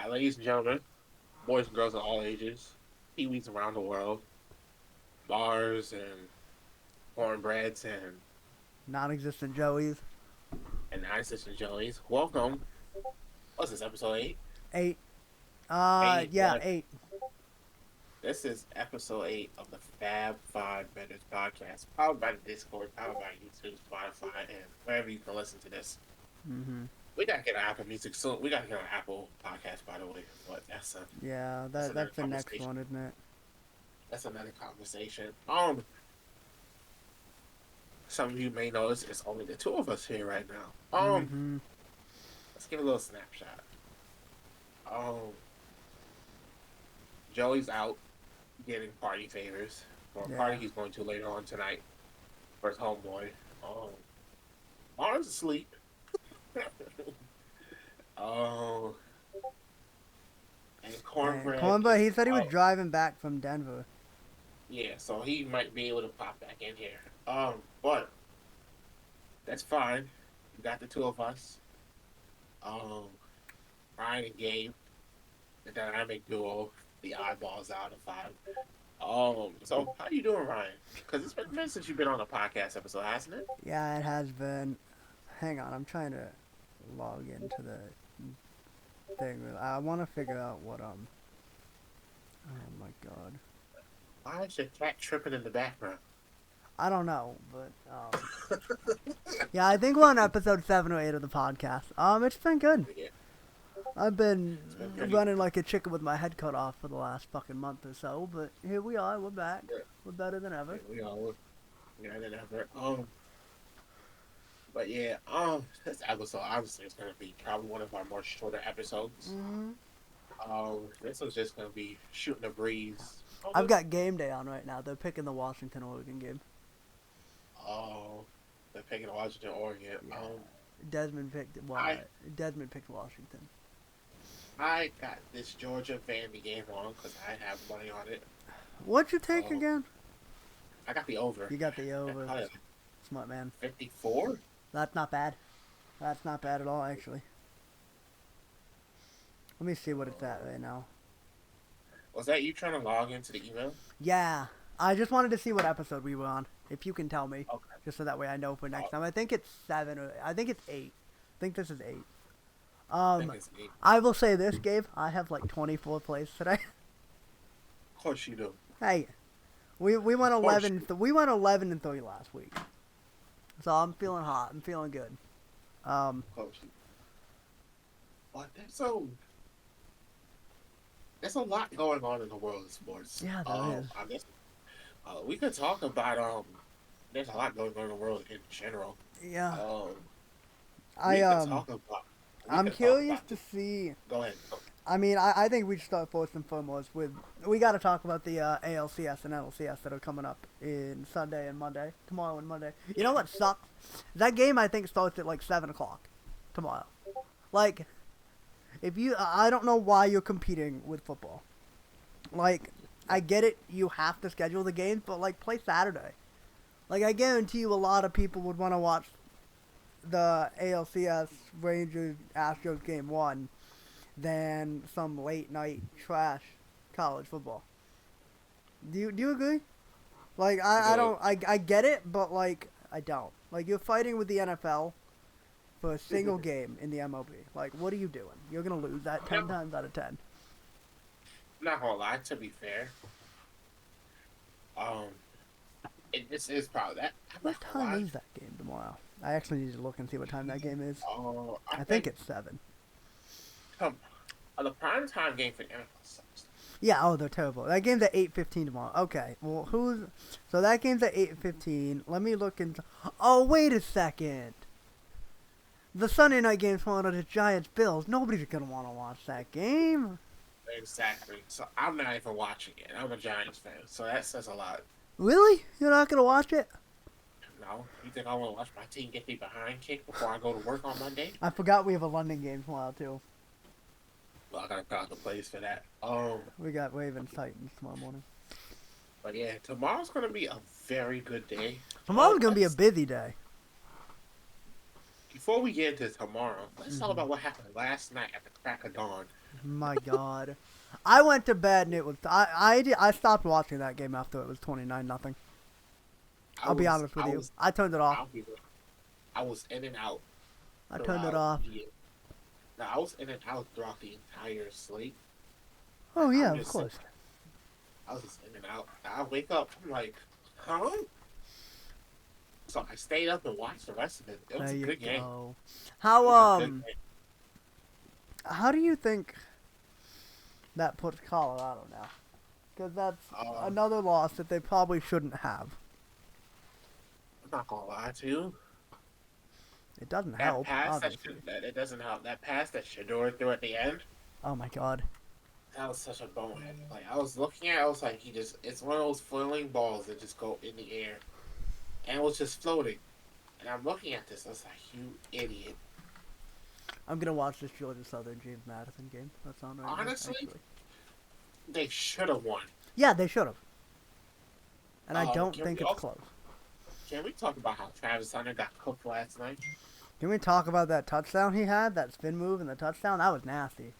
ladies and gentlemen, boys and girls of all ages, peewees around the world, bars and cornbreads Non-existent Joeys. and non-existent jellies. Welcome. What's this, episode 8? 8. 8, Yeah, yeah. 8. This is episode 8 of the Fab Five Bettors podcast, powered by the Discord, powered by YouTube, Spotify, and wherever you can listen to this. Mm-hmm. We gotta get an Apple Music soon. We gotta get an Apple podcast, by the way. But Yeah, that's another that's the next conversation. one, isn't it? That's another conversation. Some of you may notice it's only the two of us here right now. Mm-hmm. Let's give a little snapshot. Um, Joey's out getting party favors for a party Yeah. he's going to later on tonight for his homeboy. Um, Mar's asleep. um, and And Cornbread Columba, is he said he was out. driving back from Denver. Yeah, so he might be able to pop back in here. But that's fine. We got the two of us. Um, Ryan and Gabe, the dynamic duo, the eyeballs out of five. So how you doing, Ryan? Because it's been a minute since you've been on a podcast episode, hasn't it? Yeah, it has been. Hang on, I'm trying to log into the thing. I want to figure out what Oh my god. Why is your cat tripping in the background? I don't know, but yeah, I think we're on episode 7 or 8 of the podcast. It's been good. Yeah, I've been it's been pretty. running like a chicken with my head cut off for the last fucking month or so, but here we are. We're back. Yeah. We're better than ever. We all yeah, than ever. But yeah, this episode obviously is gonna be probably one of our more shorter episodes. Hmm. This was just gonna be shooting a breeze. I've got game day on right now. They're picking the Washington Oregon game. Oh, they're picking Washington, Oregon. Yeah. Desmond picked Desmond picked Washington. I got this Georgia Vandy game on because I have money on it. What'd you take Um, again? I got the over. You got the over. At Smart man. 54. That's not bad. That's not bad at all, actually. Let me see what it's at right now. Was that you trying to log into the email? Yeah, I just wanted to see what episode we were on. If you can tell me, Okay. just so that way I know for next Oh. time. I think it's 7 or I think it's 8. I think this is 8. I think it's 8. I will say this, Gabe. I have like 24 plays today. Of course you do. Hey, we went Of course 11. We went 11-3 last week, so I'm feeling hot. I'm feeling good. Of course you do. But there's a lot going on in the world of sports. Yeah, there is. I guess we could talk about there's a lot going on in the world in general. Yeah, Um, I we could talk about. we I'm could talk curious about- to see. Go ahead. I mean, I think we should start first and foremost with we got to talk about the ALCS and LCS that are coming up in Sunday and Monday, tomorrow and Monday. You know what sucks? That game I think starts at like 7 o'clock tomorrow. Like, I don't know why you're competing with football. Like, I get it, you have to schedule the games, but like play Saturday. Like, I guarantee you a lot of people would want to watch the ALCS Rangers Astros game 1 than some late night trash college football. Do you agree? Like I don't I get it, but like I don't. Like you're fighting with the NFL for a single game in the MLB. Like what are you doing? You're gonna lose that 10 times out of 10. I'm not gonna lie. To be fair, this is probably that. I'm What not gonna time lie. is that game tomorrow? I actually need to look and see what time that game is. I I think it's 7. The prime time game for the NFL sucks. Yeah, oh, they're terrible. That game's at 8:15 tomorrow. Okay, well, so that game's at 8:15. Let me look into... Oh, wait a second. The Sunday night game's tomorrow, the Giants-Bills. Nobody's gonna want to watch that game. Exactly. So I'm not even watching it. I'm a Giants fan, so that says a lot. Really? You're not gonna watch it? No, you think I want to watch my team get their behind kicked before I go to work on Monday? I forgot we have a London game tomorrow, too. Well, I gotta pick the place for that. We got Ravens-Titans tomorrow morning. But yeah, tomorrow's gonna be a very good day. Tomorrow's gonna be a let's- busy day. Before we get into tomorrow, let's talk about what happened last night at the crack of dawn My God. I went to bed and it was I stopped watching that game after it was 29-0. I I'll be was, honest with I you. was, I turned it off. I'll be, I was in and out I turned it throughout off. the. No, I was in and out throughout the entire sleep. Oh Like yeah, I'm of just sitting, course. I was just in and out. I wake up, I'm like, huh? So I stayed up and watched the rest of it. It was There a you good game. go. It How was a good game. how do you think that puts Colorado now? Because that's Um, another loss that they probably shouldn't have. I'm not gonna lie to you. It doesn't That help, pass obviously. that it doesn't help. That pass that Shador threw at the end, Oh my God. that was such a bonehead. Like I was looking at, it, I was like, he just it's one of those flailing balls that just go in the air, and it was just floating. And I'm looking at this, I was like, you idiot. I'm gonna watch this Georgia Southern James Madison game. That's on right now, Honestly, actually. they should have won. Yeah, they should have. And I Um, don't can think we it's also close. can we talk about how Travis Hunter got cooked last night? Can we talk about that touchdown he had? That spin move and the touchdown? That was nasty.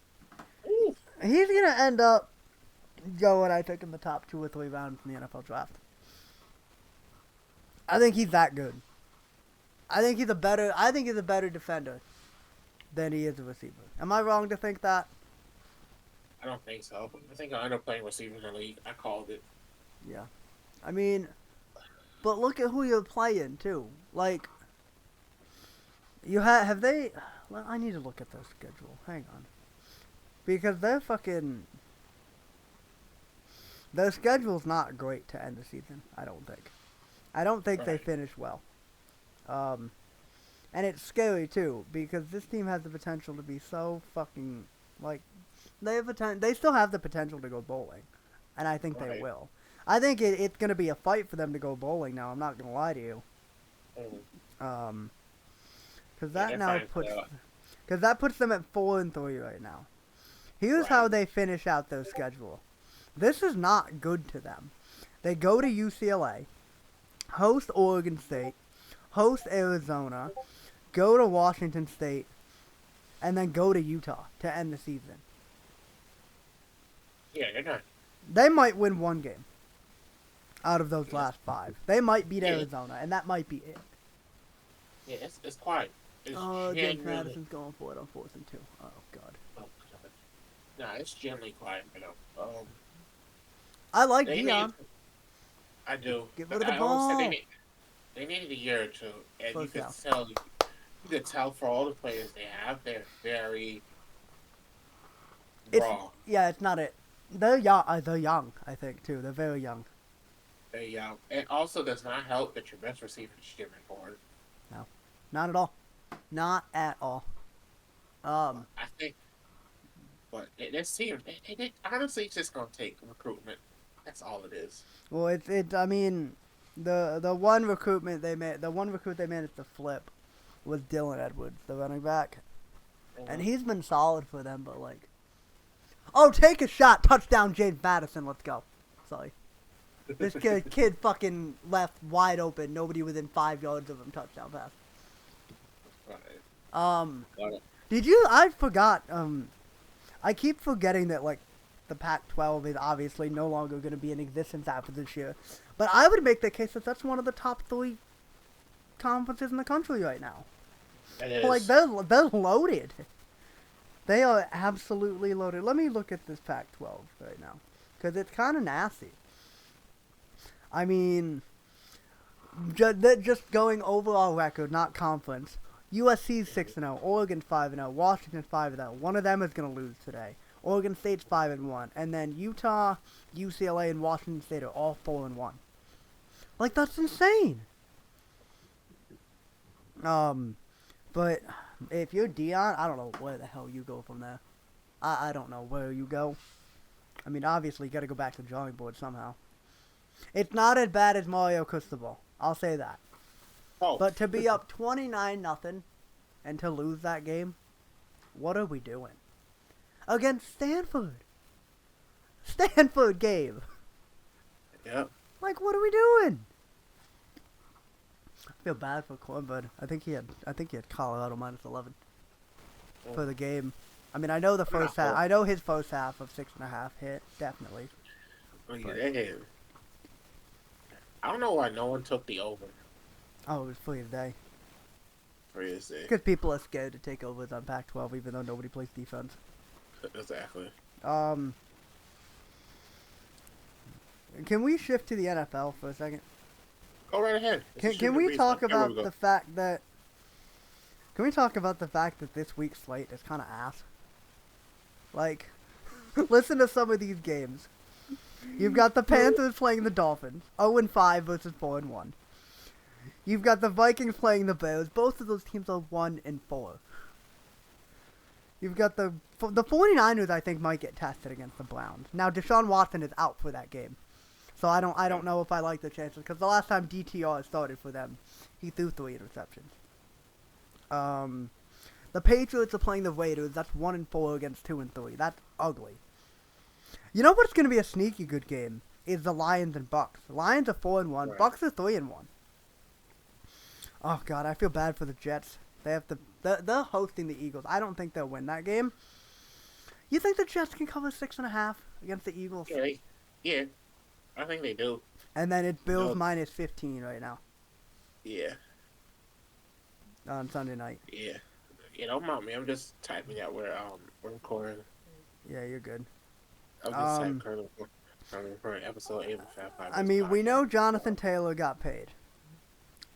Ooh, He's going to end up going, I think, in the top 2 or 3 rounds in the NFL draft. I think he's that good. I think he's a better defender than he is a receiver. Am I wrong to think that? I don't think so. I think I ended up playing receiver in the league. I called it. Yeah. I mean, but look at who you're playing, too. Like, have they, well, I need to look at their schedule. Hang on. Because their schedule's not great to end the season, I don't think. I don't think they Right. finish well. And it's scary too because this team has the potential to be so fucking like they still have the potential to go bowling, and I think they Right. will. I think it's gonna be a fight for them to go bowling now. I'm not gonna lie to you. Mm. Because Yeah, that they're now fine. puts them at 4-3 right now. Here's Right. how they finish out their schedule. This is not good to them. They go to UCLA, host Oregon State, host Arizona, go to Washington State, and then go to Utah to end the season. Yeah, they're not. They might win one game out of those last 5. They might beat Yeah, Arizona, and that might be it. yeah, it's quiet. It's Oh, James genuinely. Madison's going for it on 4th and 2. Oh, God. Oh, God. Nah, it's generally quiet for them. I like They Dion. need. I do, Get rid but of the I always said ball. they needed a year or two, and First down. you could tell for all the players they have, they're very It's raw. yeah, it's not it. They're young. They're young. I think too. They're very young. They it also does not help that your best receiver is Jimmy Ford. No, not at all. Not at all. I think, but this team, honestly, it's just gonna take recruitment. That's all it is. Well, it. I mean, the one recruitment they made, the one recruit they made at the flip, was Dylan Edwards, the running back, and he's been solid for them. But like, oh, take a shot, touchdown, James Madison. Let's go. Sorry, this kid fucking left wide open. Nobody within 5 yards of him. Touchdown pass. Right. Did you? I forgot. I keep forgetting that like the Pac-12 is obviously no longer going to be in existence after this year. But I would make the case that that's one of the top 3 conferences in the country right now. It is. Like they're loaded. They are absolutely loaded. Let me look at this Pac-12 right now because it's kind of nasty. I mean, just going overall record, not conference. USC's 6-0, Oregon 5-0, Washington 5-0. One of them is gonna lose today. Oregon State's 5-1, and then Utah, UCLA, and Washington State are all 4-1. Like that's insane. But if you're Dion, I don't know where the hell you go from there. I don't know where you go. I mean, obviously, you got to go back to the drawing board somehow. It's not as bad as Mario Cristobal. I'll say that. Oh, But to be up 29-0 and to lose that game, what are we doing? Against Stanford. Stanford game. Yep. Like, what are we doing? I feel bad for Cornbud. I think he had Colorado -11 for the game. I mean, I know the I'm not first half. hope. I know his first half of 6.5 hit definitely, Look but at that. I don't know why no one took the over oh, it was free today. for his day. Because people are scared to take overs on Pac-12, even though nobody plays defense. Exactly. Um, can we shift to the NFL for a second? Go right ahead. Can we talk about the fact that? Can we talk about the fact that this week's slate is kind of ass? Like, listen to some of these games. You've got the Panthers playing the Dolphins, 0-5 versus 4-1. You've got the Vikings playing the Bears. Both of those teams are 1-4. You've got the 49ers. I think might get tested against the Browns. Now Deshaun Watson is out for that game, so I don't know if I like the chances because the last time DTR started for them, he threw 3 interceptions. The Patriots are playing the Raiders. That's 1-4 against 2-3. That's ugly. You know what's going to be a sneaky good game is the Lions and Bucks. The Lions are 4-1. Right. Bucks are 3-1. Oh God, I feel bad for the Jets. They have to. They're hosting the Eagles. I don't think they'll win that game. You think the Jets can cover 6.5 against the Eagles? Yeah, I think they do. And then it's Bills minus 15 right now Yeah, on Sunday night. yeah. You know, mom, I'm just typing out where we're recording. Yeah, you're good. I'm just typing current episode 8 of Fab Five. I mean, we know Jonathan Taylor got paid.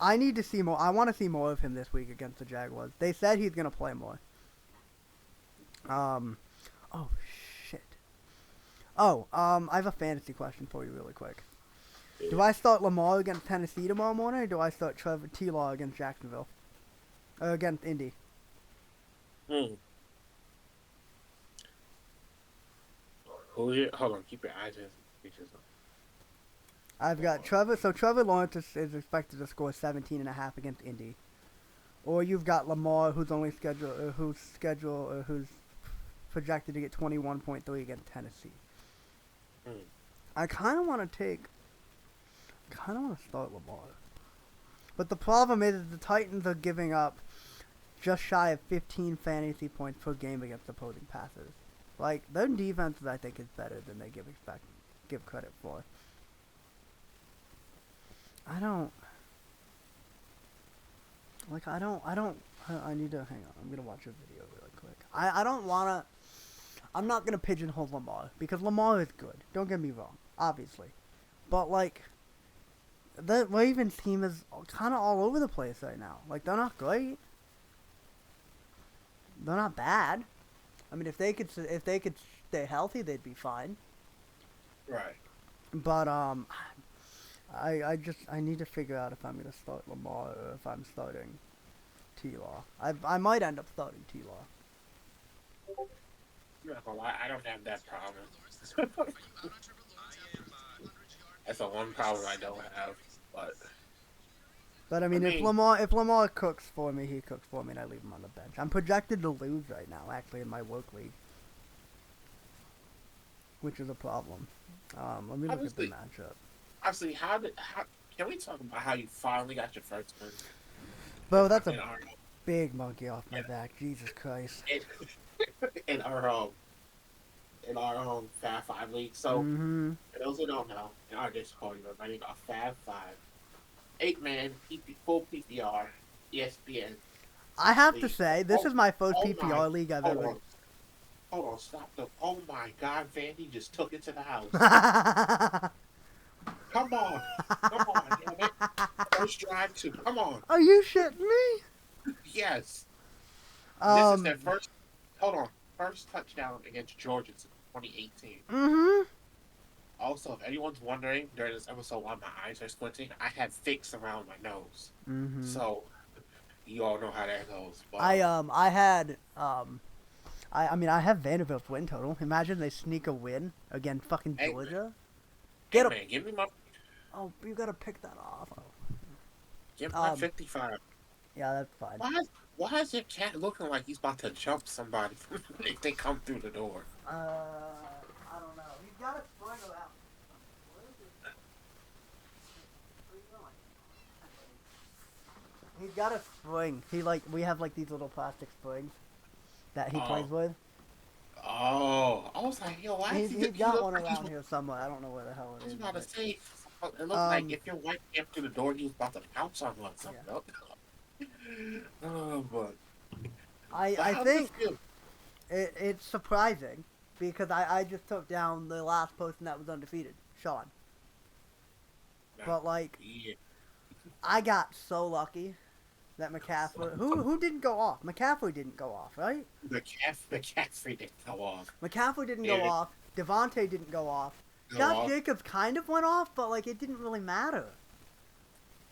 I need to see more. I want to see more of him this week against the Jaguars. They said he's gonna play more. Oh shit. I have a fantasy question for you, really quick. Yeah. Do I start Lamar against Tennessee tomorrow morning, or do I start Trevor T-Law against Jacksonville? Against Indy? Who's your? Hold on, keep your eyes on features on. I've got Trevor. So Trevor Lawrence is expected to score 17.5 against Indy, or you've got Lamar, who's projected to get 21.3 against Tennessee. I kind of want to start Lamar, but the problem is the Titans are giving up just shy of 15 fantasy points per game against opposing passers. Like, their defense, I think, is better than they give credit for. I need to, hang on, I'm going to watch a video really quick. I'm not going to pigeonhole Lamar, because Lamar is good. Don't get me wrong, obviously. But, like, the Ravens team is kind of all over the place right now. Like, they're not great. They're not bad. I mean, if they could stay healthy, they'd be fine. Right. But I need to figure out if I'm gonna start Lamar or if I'm starting T-Law. I might end up starting T-Law. I'm not gonna lie, I don't have that problem. That's the one problem I don't have. But I mean, if Lamar cooks for me, he cooks for me, and I leave him on the bench. I'm projected to lose right now, actually, in my work league, which is a problem. Let me look at the matchup. Honestly, how can we talk about how you finally got your first win? Bro, that's a big monkey off my back. Jesus Christ. In our Fab 5 league. So, for those who don't know, in our Discord, we're running a Fab 5. 8-man, full PPR, ESPN. I have to say, this is my first PPR league I've ever... Hold on, stop. Oh my God, Vandy just took it to the house. Come on, damn it. First drive, too. Come on. Are you shitting me? Yes. This is their first touchdown against Georgia since 2018. Also, if anyone's wondering, during this episode why my eyes are squinting, I have fix around my nose. So, you all know how that goes. But, I have Vanderbilt's win total. Imagine they sneak a win against fucking Georgia. Man, give me my... Oh, you gotta pick that off. Give my 55. Yeah, that's fine. Why is your cat looking like he's about to jump somebody if they come through the door? I don't know. He's got a spring around. He's got a spring. We have like these little plastic springs that he plays with. Oh, I was like, yo, why He's is he's he got look one like around here somewhere. I don't know where the hell I it was is, about to but say, it looked like um, if your wife came through the door, he was about to pounce on one yeah. something. Oh, but I how's it think feel? it's surprising because I just took down the last person that was undefeated, Sean. Nah, But like yeah, I got so lucky that McCaffrey, who didn't go off? McCaffrey didn't go off, right? the cafe didn't go off. McCaffrey didn't go It off. Devontae didn't go off. go Josh off. Jacobs kind of went off, but like it didn't really matter.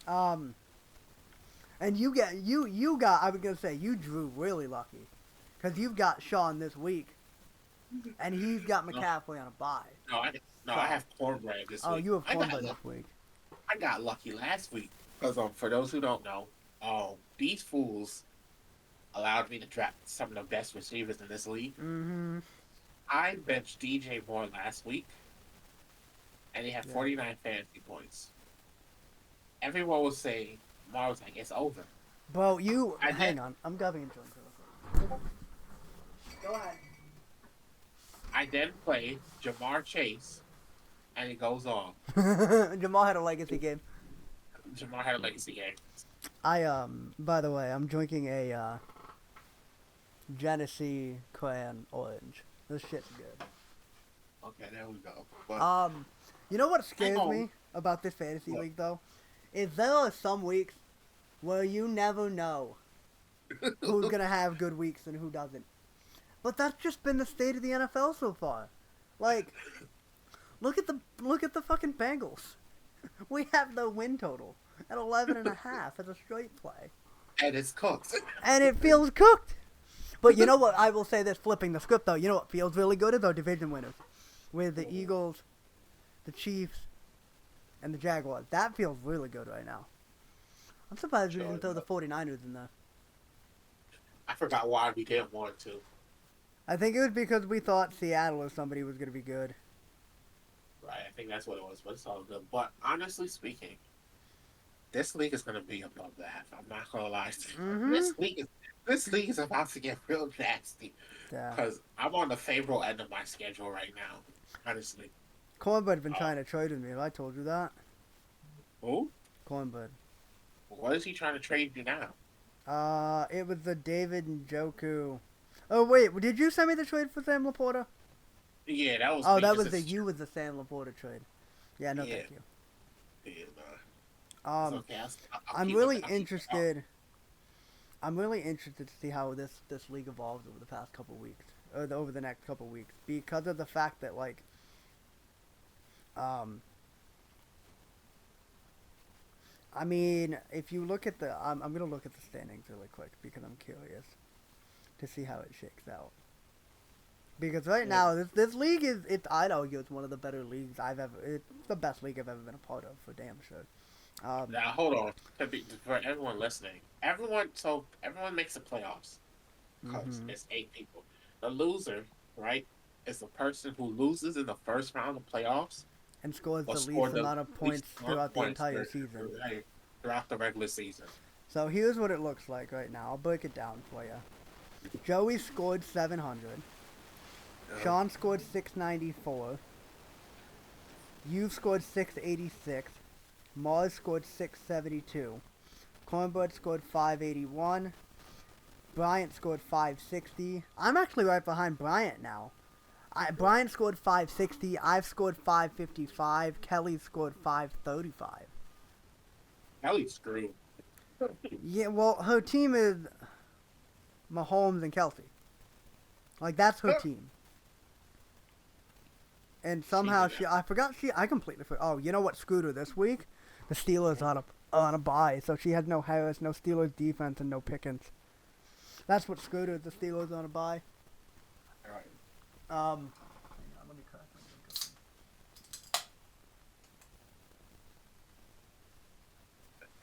Um, and you got I was gonna say you drew really lucky, because you've got Sean this week, and he's got No, McCaffrey on a bye. no, I So have cornbread this oh, week. you have cornbread this week. I got lucky last week because for those who don't know, these fools allowed me to draft some of the best receivers in this league. Mm-hmm. I benched DJ Moore last week, and he had Yeah. 49 fantasy points. Everyone was saying, Moore was like, it's over. Bro, you I hang did. on. I'm grabbing a drink real quick. Go ahead. I then play Jamar Chase, and it goes on. Jamal had a legacy game. Jamar had a legacy game. By the way, I'm drinking a Genesee Cran Orange. This shit's good. Okay, there we go. But You know what scares on. me about this fantasy What? league though? Is there are some weeks where you never know who's gonna have good weeks and who doesn't. But that's just been the state of the NFL so far. Like, look at the fucking Bengals. We have the win total at 11.5 as a straight play, And it's cooked. and it feels cooked. But you know what? I will say this, flipping the script though. You know what feels really good is our division winners, with the Eagles, the Chiefs, and the Jaguars. That feels really good right now. I'm surprised we didn't throw the 49ers in there. I forgot why we didn't want to. I think it was because we thought Seattle or somebody was going to be good. Right, I think that's what it was, but it's all good. But honestly speaking, this league is going to be above that. I'm not going to lie to you. Mm-hmm. This league is about to get real nasty Yeah. because I'm on the favorable end of my schedule right now. Honestly, Cornbread's been trying to trade with me. Have I told you that? who? Cornbread. What is he trying to trade you now? It was the David Njoku. Oh wait, did you send me the trade for Sam Laporta? Yeah, that was. Oh, me, that 'cause was the it's- you with the Sam Laporta trade. Yeah, no, Yeah. thank you. Yeah, nah, it's okay. I'll I'm keep really it- I'll keep it interested. I'm really interested to see how this league evolves over the past couple weeks, or over the next couple weeks, because of the fact that like, I mean, if you look at the, I'm gonna look at the standings really quick because I'm curious to see how it shakes out. Because right now, this league is, I'd argue it's one of the better leagues it's the best league I've ever been a part of, for damn sure. Now hold on. For everyone listening, everyone makes the playoffs because it's 8 people. The loser, right, is the person who loses in the first round of playoffs And scores or the scored least amount of least points amount of throughout the points entire season. throughout the regular season. So here's what it looks like right now. I'll break it down for you. Joey scored 700. Sean scored 694. You scored 686. Mars scored 672. Cornbread scored 581. Bryant scored 560. I'm actually right behind Bryant now. Bryant scored 560. I've scored 555. Kelly scored 535. Kelly's screwed. Yeah, well, her team is Mahomes and Kelsey. Like, that's her team. And somehow I completely forgot. Oh, you know what screwed her this week? The Steelers on a bye, so she had no Harris, no Steelers defense, and no Pickens. That's what screwed her. The Steelers on a bye. All right. Hang on, let me crack my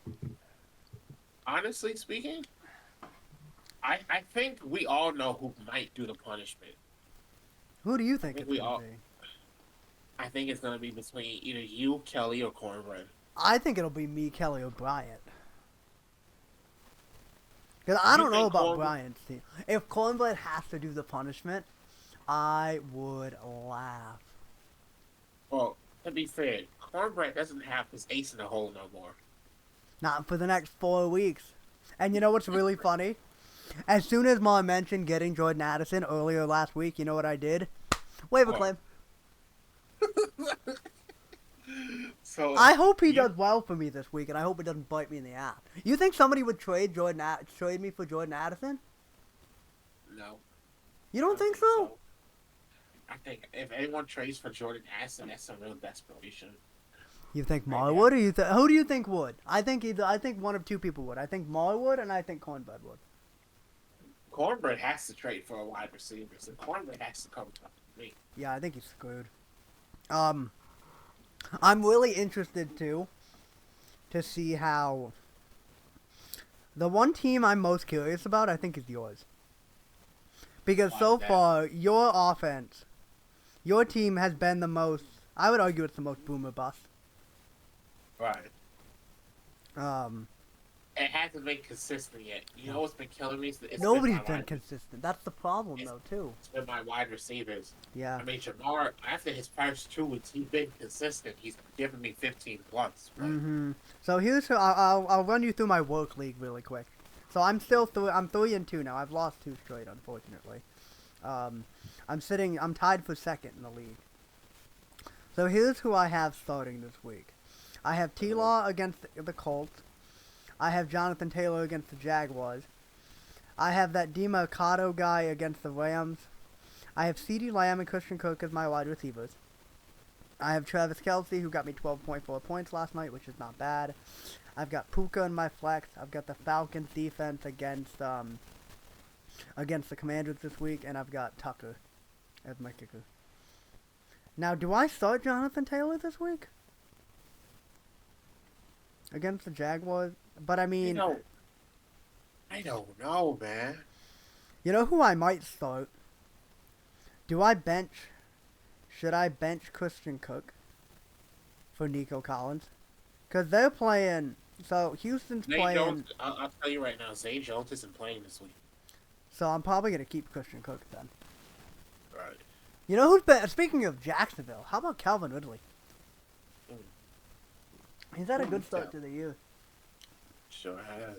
drink. Honestly speaking, I think we all know who might do the punishment. Who do you think I it's think we gonna all- be? I think it's gonna be between either you, Kelly, or Cornbread. I think it'll be me, Kelly, or Bryant. Because I don't know think about Cornbread- Bryant's team. If Cornbread has to do the punishment, I would laugh. Well, to be fair, Cornbread doesn't have his ace in the hole no more. Not for the next 4 weeks. And you know what's really funny? As soon as Mom mentioned getting Jordan Addison earlier last week, you know what I did? Waiver What? claim. So I hope he you does well for me this week, and I hope it doesn't bite me in the ass. You think somebody would trade me for Jordan Addison? no, You I don't don't think think so? so. I think if anyone trades for Jordan Addison, that's some real desperation You think right Mar there. would, or who do you think would? I think either. I think one of two people would. I think Mar would, and I think Cornbread would. Cornbread has to trade for a wide receiver, so Cornbread has to come talk to me. Yeah, I think he's screwed. Um, I'm really interested too to see how the one team I'm most curious about. I think is yours because Why is so that? far your offense, your team has been the most. I would argue it's the most boomer bust. Right. Um, It hasn't been consistent yet. You know no, what's been killing me? It's been nobody's my been wide. consistent. That's the problem It's, though too. it's been my wide receivers. Yeah. I mean, Jamar. After his first 2 weeks, he's been consistent. He's given me 15 plus. But So here's I'll run you through my work league really quick. So I'm still I'm 3-2 now. I've lost 2 straight, unfortunately. I'm tied for second in the league. So here's who I have starting this week. I have T-Law against the Colts. I have Jonathan Taylor against the Jaguars. I have that DeMarcado guy against the Rams. I have CeeDee Lamb and Christian Kirk as my wide receivers. I have Travis Kelce, who got me 12.4 points last night, which is not bad. I've got Puka in my flex. I've got the Falcons defense against the Commanders this week, and I've got Tucker as my kicker. Now, do I start Jonathan Taylor this week against the Jaguars? But I you mean, know, I don't know, man. you know who I might start? Do I bench? Should I bench Christian Cook for Nico Collins? Because they're playing. So Houston's Zay playing. Jones. I'll tell you right now, Zay Jones isn't playing this week. So I'm probably gonna keep Christian Cook then. Right. You know who's been? Speaking of Jacksonville, how about Calvin Ridley? Mm. He's had a good Yeah. start to the year. Sure has.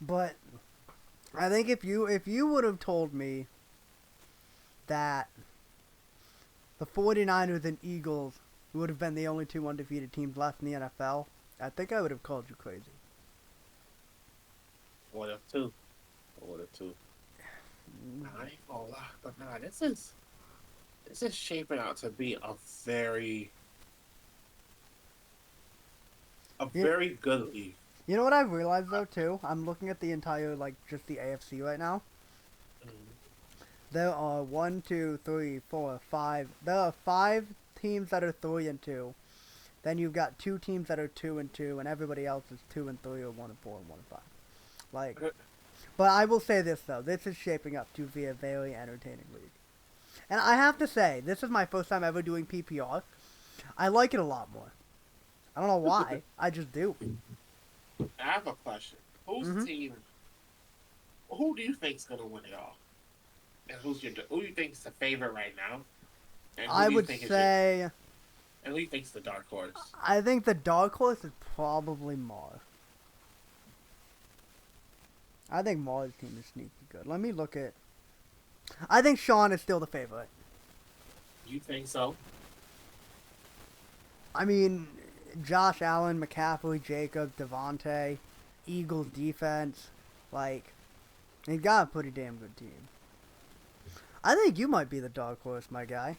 But I think if you would have told me that the 49ers and Eagles would have been the only two undefeated teams left in the NFL, I think I would have called you crazy. One of two. One of two. I ain't gonna lie, but nah, this is shaping out to be a Yeah. very good league. You know what I've realized though too? I'm looking at the entire just the AFC right now. Mm. There are 1, 2, 3, 4, 5. There are 5 teams that are 3-2. Then you've got 2 teams that are 2-2, and everybody else is 2-3 or 1-4 and 1-5. Like, but I will say this though: this is shaping up to be a very entertaining league. And I have to say, this is my first time ever doing PPR. I like it a lot more. I don't know why. I just do. I have a question. Whose Mhm. team? Who do you think's gonna win it all? And who do you think's the favorite right now? And who I do you would think is say and who do you think's the dark horse? I think the dark horse is probably Mar. I think Mar's team is sneaky good. Let me look at. I think Sean is still the favorite. You think so? I mean, Josh Allen, McCaffrey, Jacob, Devontae, Eagles defense, like, he got a pretty damn good team. I think you might be the dark horse, my guy.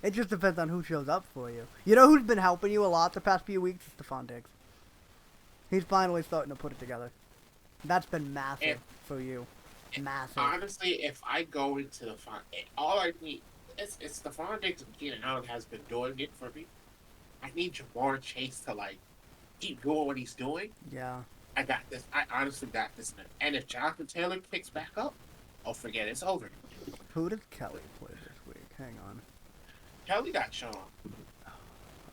It just depends on who shows up for you. You know who's been helping you a lot the past few weeks? Stephon Diggs. He's finally starting to put it together. That's been massive for you. Massive. Honestly, if I go into the all I need it's Stephon Diggs and Keenan Allen has been doing it for me. I need Jamar Chase to keep doing what he's doing. Yeah. I got this. I honestly got this. And if Jonathan Taylor kicks back up, oh forget it. It's over. Who did Kelly play this week? Hang on. Kelly got Sean.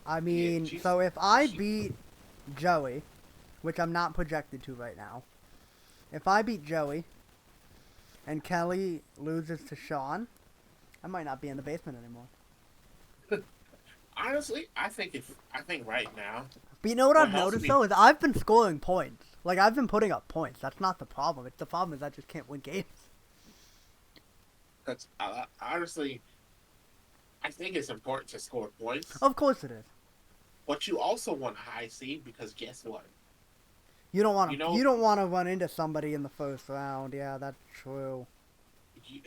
I mean, she's- so if I she- beat Joey, which I'm not projected to right now, if I beat Joey, and Kelly loses to Sean, I might not be in the basement anymore. Honestly, I think right now, But you know what what I've helps noticed me, though is I've been scoring points. Like I've been putting up points. That's not the problem. It's the problem is I just can't win games. because honestly, I think it's important to score points, Of course it is. but you also want a high seed because guess what? You don't want You to. You know, don't want to run into somebody in the first round. Yeah, that's true. you,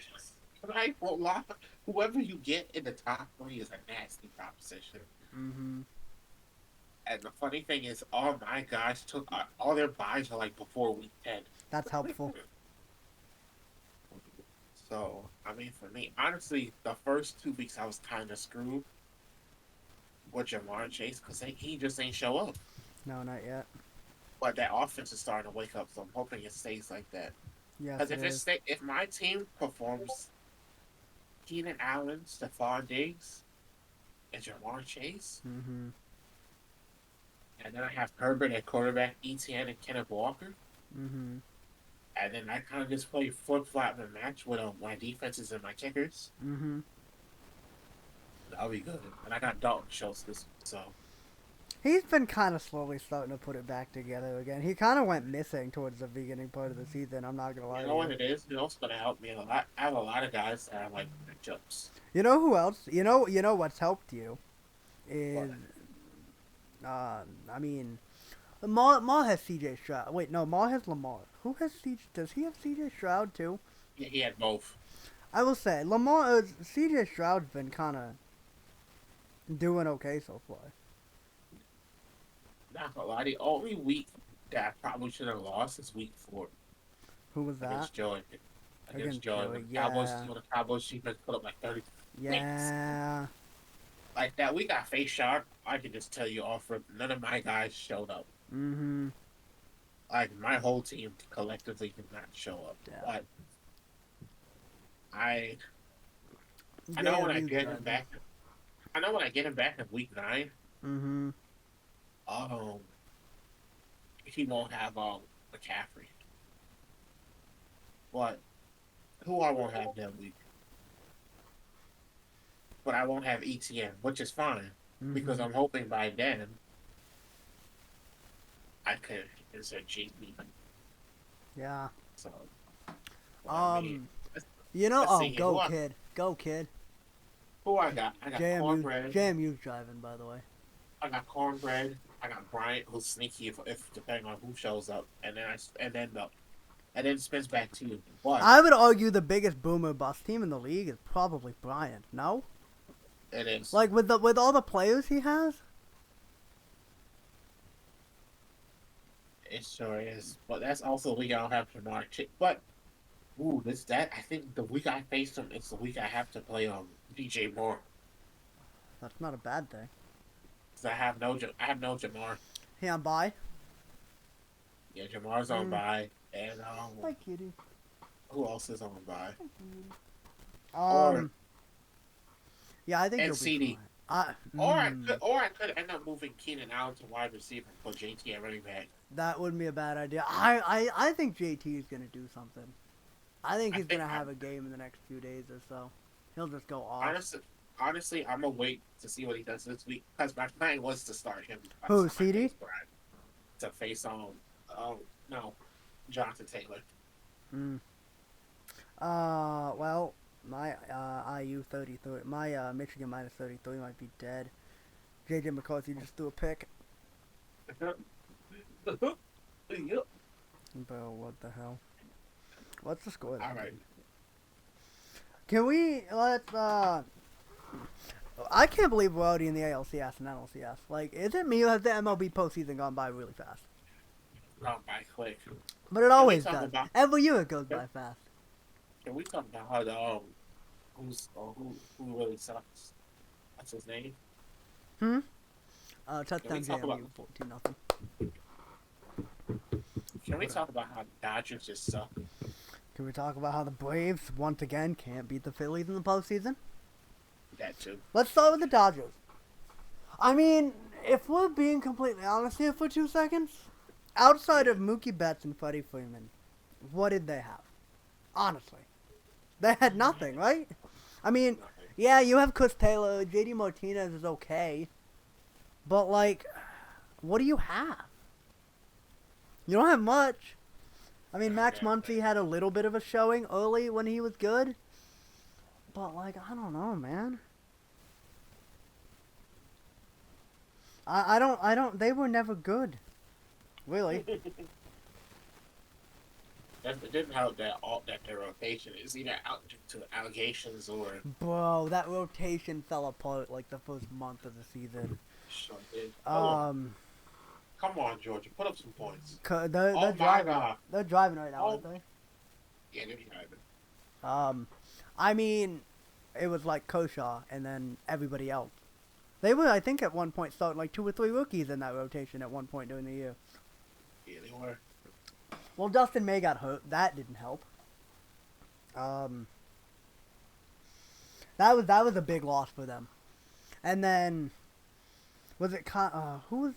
I won't lie. Whoever you get in the top three is a nasty proposition. Mhm. And the funny thing is, all my guys took all their buys are like before week 10. That's helpful. So, I mean, for me, honestly, the first 2 weeks I was kind of screwed with Jamar Chase because he just ain't show up. No, not yet. But that offense is starting to wake up, so I'm hoping it stays like that. Yes, Because it is. if my team performs Keenan Allen, Stephon Diggs, and Jamar Chase, Mhm. and then I have Herbert at quarterback, ETN, and Kenneth Walker, Mhm. and then I kind of just play flip flop and match with my defenses and my kickers, Mhm. that'll be good. And I got Dalton Schultz this week, so He's been kind of slowly starting to put it back together again. He kind of went missing towards the beginning part of the season. I'm not gonna lie you to know what you. it is? You know what's going to help me a lot? I have a lot of guys that are like matchups. You know who else? You know what's helped you But is, I mean, Ma has C.J. Stroud. Wait, no, Ma has Lamar. Who has C.J.? Does he have C.J. Stroud too? yeah, he had both. I will say C.J. Stroud's been kind of doing okay so far. Not gonna lie, the only week that I probably should have lost is week 4 Who was that? against Joey. Against Against Joey, Joey. when the Cowboys, Yeah. when the Cowboys defense put up like 30 points. Yeah. Like that week I faced Sharp, I can just tell you off rip, none of my guys showed up. Mhm. Like my whole team collectively did not show up. Yeah. But I I know when I JMU get him driving. back I know when I get him back in week 9, Mhm. um he won't have McCaffrey. But who I won't have that week. But I won't have ETN, which is fine. Because Mhm. I'm hoping by then I could insert GP. Yeah. So well, I mean Um. You know. let's Oh, see here. go kid. Go kid. Who I got? I got JMU. cornbread. JMU's driving, by the way. I got cornbread. I got Bryant, who's sneaky if depending on who shows up, and then spins back to you. But I would argue the biggest boomer bust team in the league is probably Bryant. No. it is. Like with all the players he has. It sure is. But that's also the week I don't have Jamar Chase. But ooh, this that I think the week I face him, it's the week I have to play DJ Moore That's not a bad thing. because I have no Jamar. He on bye. Yeah, Jamar's on Mm. bye, and Hi, kitty. who else is on bye? Or Um. Yeah, I think and you'll be CD. fine. Or I could end up moving Keenan Allen to wide receiver and put JT at running back. That wouldn't be a bad idea. I think JT is gonna do something. I think I he's think gonna have a game in the next few days or so. He'll just go off. honestly, I'm gonna wait to see what he does this week because my plan was to start him. Who, CD? To face no, Jonathan Taylor. Mm. Well, my IU 33, my Michigan minus 33 might be dead. JJ McCarthy just threw a pick. Yep. Bro, what the hell? What's the score? All right. Can we I can't believe we're already in the ALCS and NLCS. Like, is it me or has the MLB postseason gone by really fast? Gone by quick. But it always does. About, Every year it goes by fast. can we talk about how the who really sucks? What's his name? Touchdown JMU, 14-0. Can we talk about how the Dodgers just suck? Can we talk about how the Braves once again can't beat the Phillies in the postseason? That too. Let's start with the Dodgers. I mean, if we're being completely honest here for 2 seconds, outside of Mookie Betts and Freddie Freeman, what did they have? Honestly. They had nothing, right? I mean, Nothing. yeah, you have Chris Taylor, JD Martinez is okay, but like, what do you have? You don't have much. I mean, Not Max that bad. Muncy had a little bit of a showing early when he was good, but like, I don't know, man. I don't. They were never good, really. It didn't help that their rotation is either out due to allegations or Bro, that rotation fell apart like the first month of the season. sure did. Um, Come on, Georgia, put up some points. they're Oh my driving. God. They're driving right now, Oh aren't they? yeah, they're driving. I mean, it was like Koshaw and then everybody else. They were, I think, at one point starting like 2 or 3 rookies in that rotation at one point during the year. Yeah, they were. Well, Dustin May got hurt. That didn't help. That was a big loss for them. And then was it who's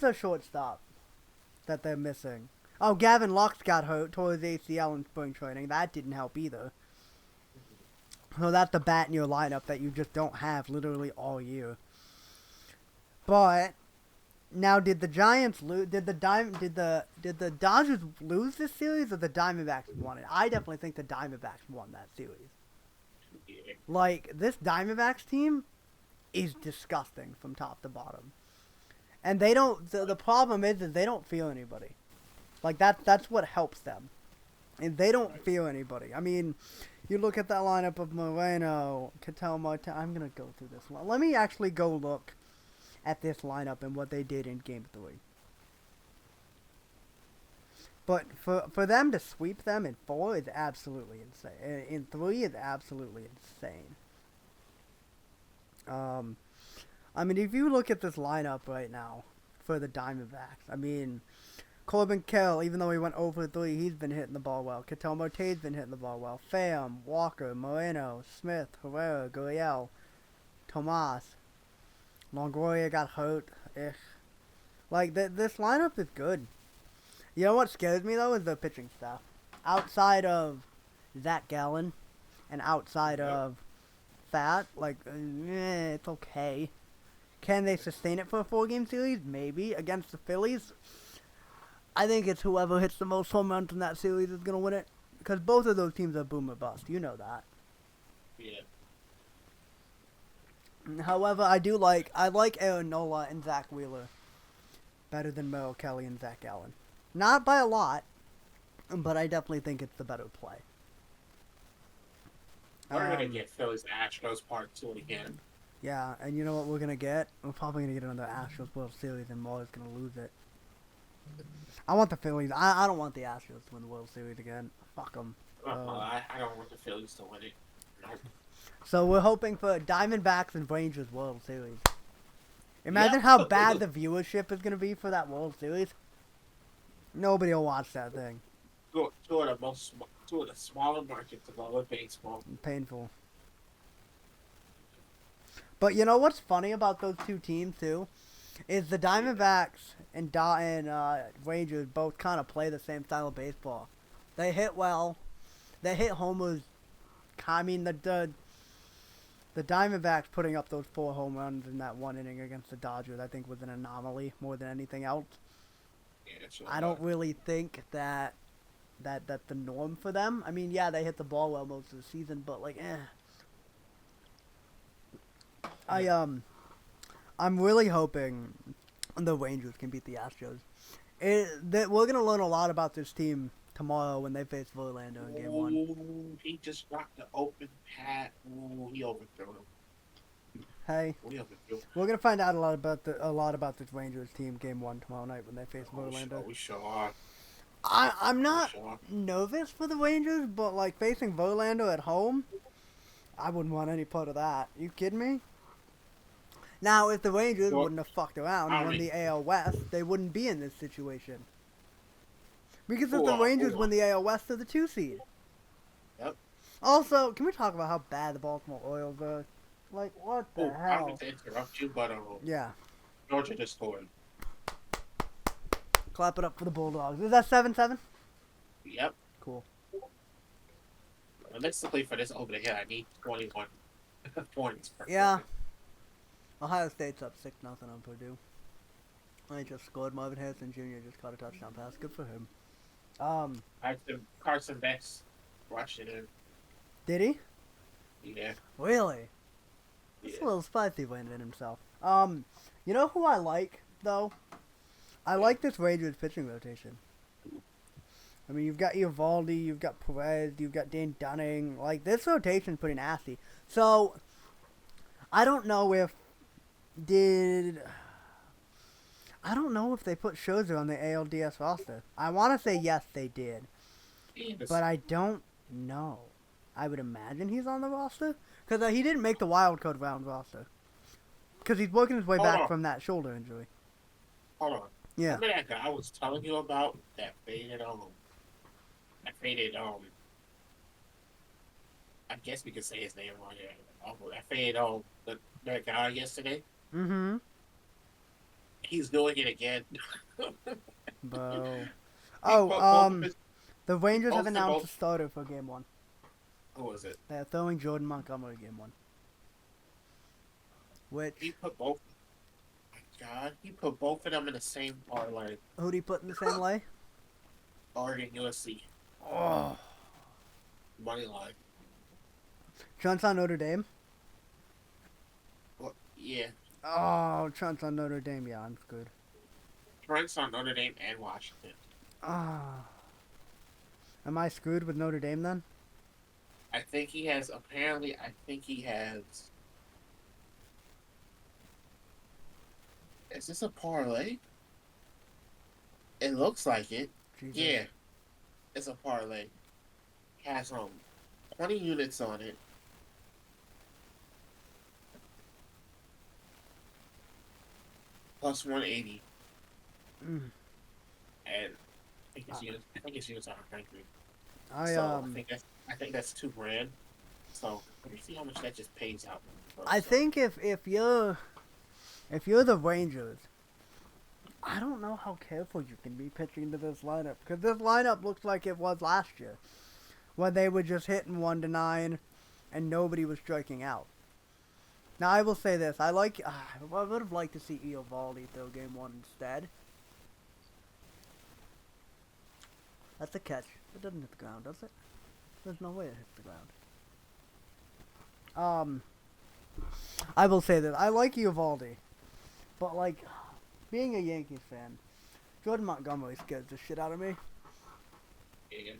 the shortstop that they're missing? Oh, Gavin Lux got hurt, tore his ACL in spring training. That didn't help either. So that's the bat in your lineup that you just don't have literally all year. But now, did the Giants lose? Did the Dodgers lose this series, or the Diamondbacks won it? I definitely think the Diamondbacks won that series. Yeah. Like, this Diamondbacks team is disgusting from top to bottom, and they don't. The problem is they don't feel anybody. Like that's what helps them, and they don't feel anybody. I mean, you look at that lineup of Moreno, Ketel Marte. I'm gonna go through this one. Let me actually go look at this lineup and what they did in Game 3. But for them to sweep them in 4 is absolutely insane. In 3 is absolutely insane. I mean, if you look at this lineup right now for the Diamondbacks, I mean, Corbin Carroll, even though he went over 3, he's been hitting the ball well. Ketel Marte's been hitting the ball well. Pham, Walker, Moreno, Smith, Herrera, Gurriel, Tomas. Longoria got hurt. Like, this lineup is good. You know what scares me, though, is the pitching staff. Outside of Zach Gallen and outside of that, like, it's okay. Can they sustain it for a 4-game series? Maybe. Against the Phillies, I think it's whoever hits the most home runs in that series is going to win it. Because both of those teams are boom or bust. You know that. Yeah. However, I like Aaron Nola and Zach Wheeler better than Merrill Kelly and Zach Gallen. Not by a lot, but I definitely think it's the better play. We're gonna get Phillies Astros Part 2 again. Yeah, and you know what we're gonna get? We're probably gonna get another Astros World Series, and Moore's gonna lose it. I want the Phillies. I don't want the Astros to win the World Series again. Fuck them. I don't want the Phillies to win it. No. So we're hoping for Diamondbacks and Rangers World Series. Imagine how bad the viewership is going to be for that World Series. Nobody will watch that thing. Two of the smaller markets of all of baseball. Painful. But you know what's funny about those two teams too, is the Diamondbacks and Rangers both kind of play the same style of baseball. They hit well. They hit homers. I mean the Diamondbacks putting up those 4 home runs in that one inning against the Dodgers, I think, was an anomaly more than anything else. Yeah, I don't really think that's the norm for them. I mean, yeah, they hit the ball well most of the season, but like, I'm really hoping the Rangers can beat the Astros. We're gonna learn a lot about this team tomorrow when they face Verlander in Game 1. Ooh, he just rocked the open pat. Ooh, he overthrew him. Hey, we're gonna find out a lot about this Rangers team Game 1 tomorrow night when they face Verlander. We sure are. I'm not nervous for the Rangers, but like facing Verlander at home, I wouldn't want any part of that. You kidding me? Now, if the Rangers wouldn't have fucked around and won the AL West, they wouldn't be in this situation. Because if the Rangers win the AL West, they're the 2 seed. Yep. Also, can we talk about how bad the Baltimore Orioles are? Like, what the hell? I hate to interrupt you, but yeah. Georgia just scored. Clap it up for the Bulldogs. Is that 7-7? Yep. Cool. Realistically, for this over the hill, I need 21 points per Yeah, quarter. Ohio State's up 6-0 on Purdue. They just scored. Marvin Harrison Jr. just caught a touchdown pass. Good for him. Um, Carson Beck's rushing in. did he? Yeah, Really? That's a yeah, little spicy landing himself. You know who I like though? I yeah. like this Rangers pitching rotation. I mean, you've got Eovaldi, you've got Perez, you've got Dan Dunning. Like this rotation's pretty nasty. So I don't know if did I don't know if they put Scherzer on the ALDS roster. I want to say yes, they did, but Yes. I don't know. I would imagine he's on the roster because he didn't make the wild card round roster because he's working his way Hold back on, from that shoulder injury. hold on. Yeah. Remember that guy I was telling you about that faded I guess we could say his name on here. That faded that guy yesterday. Mm-hmm. He's doing it again. Bro. he Oh, put both of his the he Rangers have posted announced both. a starter for Game 1. Who was it? They're throwing Jordan Montgomery Game 1. He Which, put both. God, he put both of them in the same parlay. who'd he put in the same lay? Oregon USC Oh. money line. Trent's on Notre Dame? Well, yeah, Oh, Trent's on Notre Dame. Yeah, I'm screwed. Trent's on Notre Dame and Washington. Ah. Am I screwed with Notre Dame then? I think he has. Apparently, I think he has. Is this a parlay? It looks like it. Jesus. Yeah, it's a parlay. Has 20 units on it. Plus 180, Mm. and I think it's units on 100. I So um I think that's $2,000. So let me see how much that just pays out. I So think if you're the Rangers, I don't know how careful you can be pitching to this lineup because this lineup looks like it was last year, when they were just hitting 1 to 9, and nobody was striking out. Now I will say this: I would have liked to see Eovaldi throw Game 1 instead. That's a catch. It doesn't hit the ground, does it? There's no way it hits the ground. I will say that I like Eovaldi, but like, being a Yankees fan, Jordan Montgomery scares the shit out of me. yeah.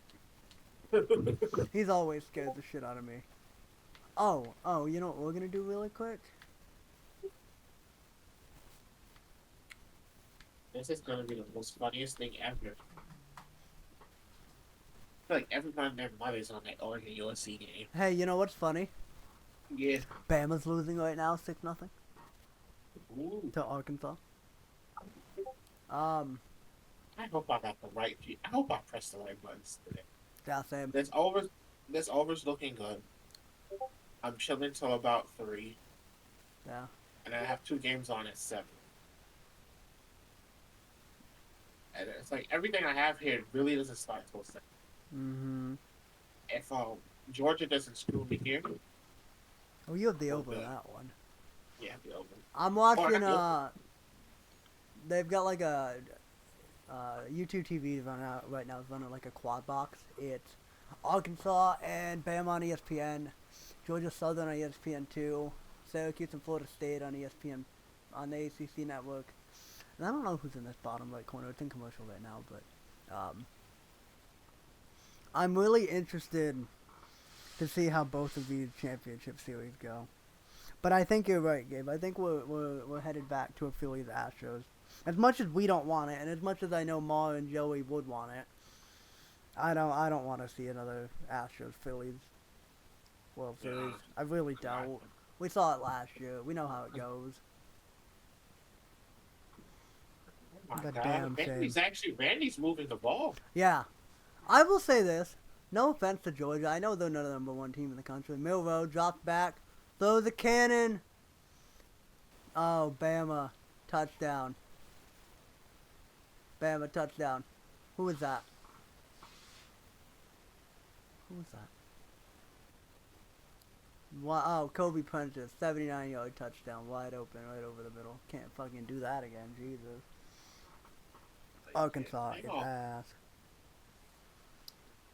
He's always scared the shit out of me. Oh, you know what we're gonna do really quick? This is gonna be the most funniest thing ever. I feel like everyone and their mother's on that Oregon USC game. Hey, you know what's funny? Yeah. Bama's losing right now, 6-0 Ooh. to Arkansas. Um, I hope I got the right. I hope I pressed the right buttons today. yeah, same. This over's looking good. I'm chilling till about 3, Yeah. and I have 2 games on at 7. And it's like everything I have here really doesn't start till 7. Mm-hmm. If Georgia doesn't screw me here, Oh, you have the we're over good. that one. Yeah, the over. I'm Oh, I watching, got the over. they've got like a, YouTube TV right now is running like a quad box. It's Arkansas and Bama on ESPN, Georgia Southern on ESPN2, Syracuse and Florida State on ESPN, on the ACC network. And I don't know who's in this bottom right corner. It's in commercial right now, but I'm really interested to see how both of these championship series go. But I think you're right, Gabe. I think we're headed back to a Phillies Astros. As much as we don't want it, and as much as I know Ma and Joey would want it, I don't want to see another Astros Phillies World Series. I really don't. We saw it last year. We know how it goes. Oh my The God, damn shame. Randy's moving the ball. Yeah. I will say this. No offense to Georgia. I know they're not the number one team in the country. Milrow drops back. Throws a cannon. Oh, Bama. Touchdown. Bama touchdown. Who was that? Who was that? Wow, Kobe Prentice, 79-yard touchdown, wide open, right over the middle. Can't fucking do that again, Jesus. Arkansas Hang is on. ass.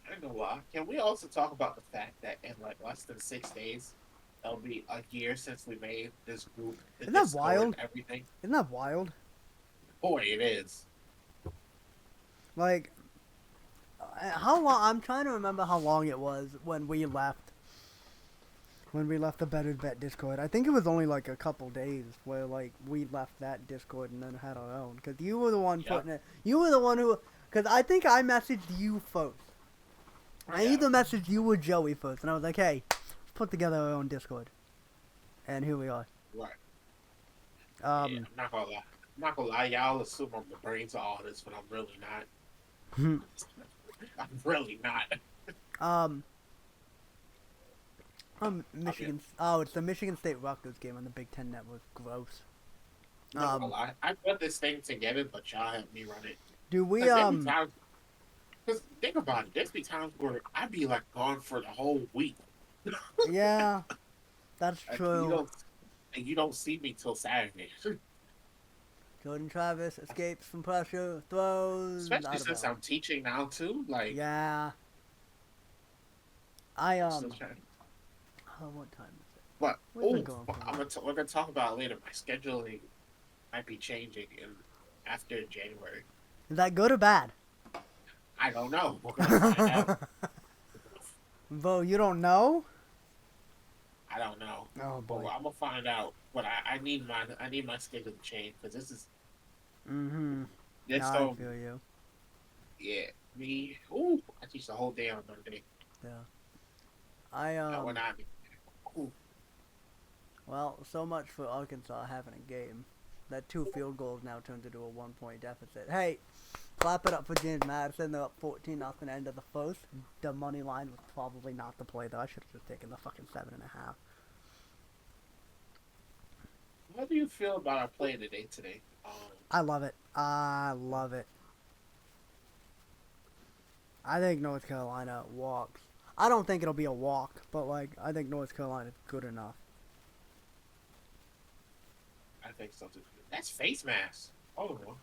I don't know why. Can we also talk about the fact that in like less than 6 days, it'll be a year since we made this group, the Isn't that Discord, wild? and everything? Isn't that wild? Boy, it is. Like, how long? I'm trying to remember how long it was when we left. When we left the Bettors Bet Discord, I think it was only like a couple days where like we left that Discord and then had our own. Cause you were the one putting it. You were the one who. Cause I think I messaged you first. I either messaged you or Joey first, and I was like, "Hey, let's put together our own Discord." And here we are. Right. Yeah, I'm not gonna lie. I'm not gonna lie. Y'all assume I'm the brains of all this, but I'm really not. I'm really not. Michigan. Oh, it's the Michigan State Rutgers game on the Big Ten Network. Gross. I'm not gonna lie. I put this thing together, but y'all help me run it. Do we Because think about it, there's be times where I'd be like gone for the whole week. Yeah, that's Like, true. you don't see me till Saturday. Jordan Travis escapes from pressure, throws Especially out of since bounds. I'm teaching now too. Like, Yeah. I'm still trying. Oh, what time is it? But We've been going for we're gonna talk about it later. My scheduling might be changing after January. Is that good or bad? I don't know. We're gonna find out. Bo, you don't know? I don't know. Oh But boy. I'm gonna find out. But I need my schedule to change because this is Mm-hmm. this No, so I feel you. yeah me. Ooh, I teach the whole day on Monday. Yeah. I No, we're not. Ooh. Well, so much for Arkansas having a game. That 2 field goals now turned into a 1-point deficit. Hey, clap it up for James Madison. They're up 14-0 end of the first. The money line was probably not the play though. I should have just taken the fucking 7.5. How do you feel about our play today? I love it. I love it. I think North Carolina walks. I don't think it'll be a walk, but like I think North Carolina's good enough. I think so too. That's face mask. Hold on.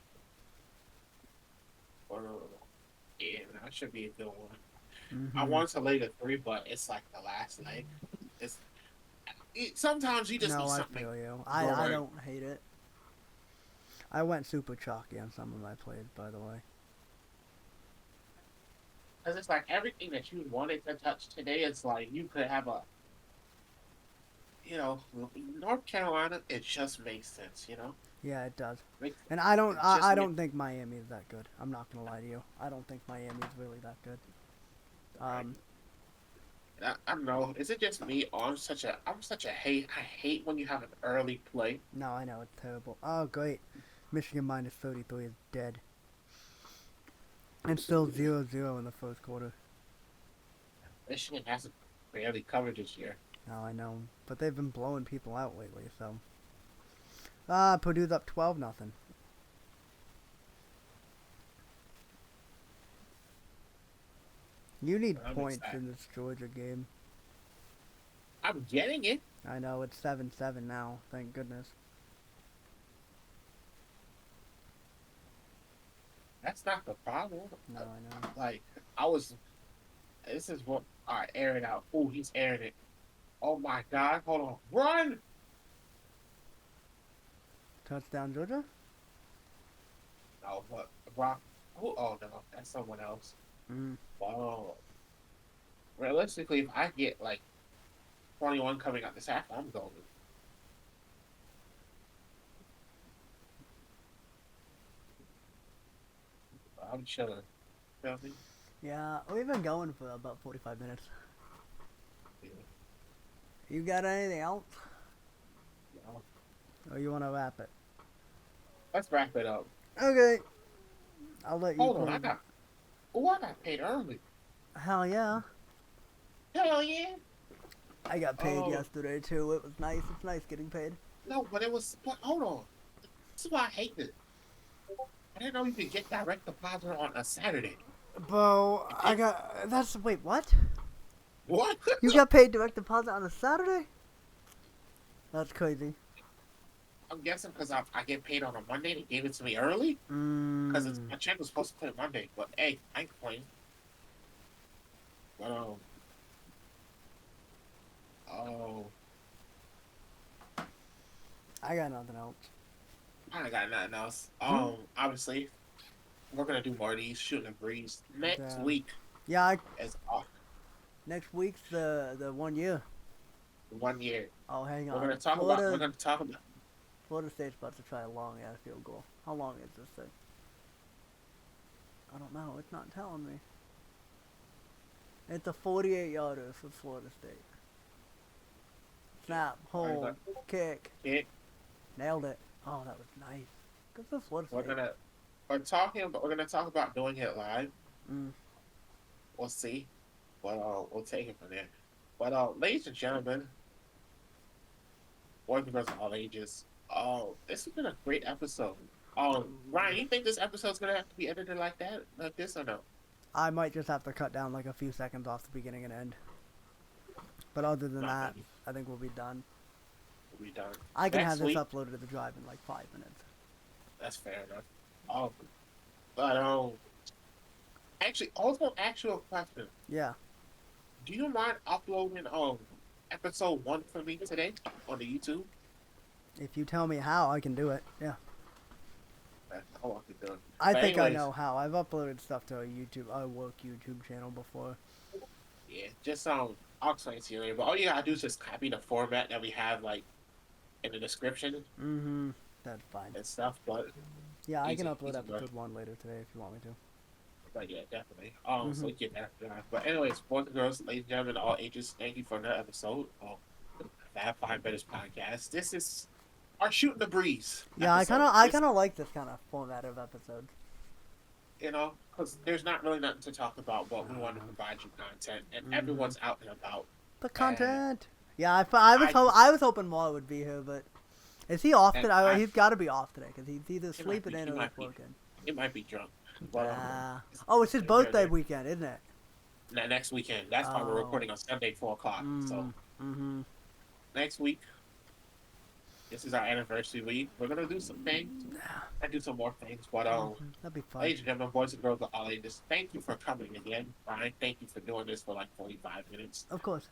Or yeah, that should be a good one. I Mm-hmm. wanted to lay the 3, but it's like the last leg. Sometimes you just No, need I something. feel you. Go I right. don't hate it. I went super chalky on some of my plays, by the way. Because it's like everything that you wanted to touch today, it's like you could have North Carolina, it just makes sense, Yeah, it does. Makes, And I don't it just I makes, don't think Miami is that good. I'm not gonna lie to you. I don't think Miami is really that good. right. I don't know. Is it just me? Or I'm such a hate. I hate when you have an early play. No, I know it's terrible. Oh, great. Michigan minus 33 is dead. It's still 0-0 in the first quarter. Michigan hasn't barely covered this year. No, I know, but they've been blowing people out lately. So, Purdue's up 12-0. You need I'm points excited. in this Georgia game. I'm getting it. I know it's 7-7 now. Thank goodness. That's not the problem. No, I know. Like I was. This is what. All right, air it out. Oh, he's airing it. Oh my God! Hold on. Run! Touchdown, Georgia. No, what? Rock. Oh no, that's someone else. Mm. Wow. Realistically, if I get like 21 coming out this half, I'm golden. I'm chilling. Feel me? Yeah, we've been going for about 45 minutes. Yeah. You got anything else? No. Or you want to wrap it? Let's wrap it up. Okay. I'll let you Hold on, close I it. got paid early. Hell yeah. Hell yeah. I got paid Oh. yesterday too. It was nice. It's nice getting paid. No, but hold on. This is why I hate it. I didn't know you could get direct deposit on a Saturday. Wait, what? What? You got paid direct deposit on a Saturday? That's crazy. I'm guessing because I get paid on a Monday. They gave it to me early because Mm. my check was supposed to clear Monday. But hey, I ain't complaining. But oh, I got nothing else. I ain't got nothing else. Hmm? Obviously, we're gonna do more of these shooting a breeze next Damn. week. Yeah, As next week's the 1 year. 1 year, Oh, hang we're on. gonna talk about. We're Florida gonna talk about. Florida State's about to try a long ass field goal. How long is this thing? I don't know. It's not telling me. It's a 48 yarder for Florida State. Snap, We're hold, gonna. kick, It, nailed it. Oh, that was nice. Good for Florida we're State. gonna. We're talking. About, we're gonna talk about doing it live. Mm. We'll see. But we'll take it from there. But ladies and gentlemen, boys and girls of all ages. Oh, this has been a great episode. Ryan, you think this episode's gonna have to be edited like that, like this, or no? I might just have to cut down like a few seconds off the beginning and end. But other than Not that, many. I think we'll be done. We'll be done I can have next this week. uploaded to the drive in like 5 minutes. That's fair enough. Oh, but actually, I was gonna ask you a question. Yeah. Do you mind uploading episode 1 for me today on the YouTube? If you tell me how, I can do it. Yeah. That's all I can do. I But think I anyways, know how. I've uploaded stuff to a work YouTube channel before. yeah, just I'll explain to you later. But all you gotta do is just copy the format that we have like in the description Mm-hmm. That's fine. and stuff. But Yeah, I can easy, upload easy work. episode 1 later today if you want me to. But yeah, definitely. Mm-hmm. So you get that. But anyways, boys and girls, ladies and gentlemen, all ages, thank you for another episode of the Fab Five Bettors podcast. This is our shooting the breeze Yeah, episode. I kind of like this kind of format of episode. Because there's not really nothing to talk about, but we want to provide you content, and Mm-hmm. everyone's out and about. The And content. Yeah, I just, I was hoping Maul would be here, but is he off and today? He's got to be off today because he's either it might sleeping be, in he or might he's be, working. he might be drunk. But Oh, it's his they're birthday there. weekend, isn't it? Now, next weekend. That's why we're Oh. recording on Sunday, 4 o'clock. So Mm-hmm. next week, this is our anniversary week. We're gonna do some things. I do some more things, but That'd be fun. ladies and gentlemen, boys and girls of all ages, thank you for coming again. Ryan, thank you for doing this for like 45 minutes. Of course.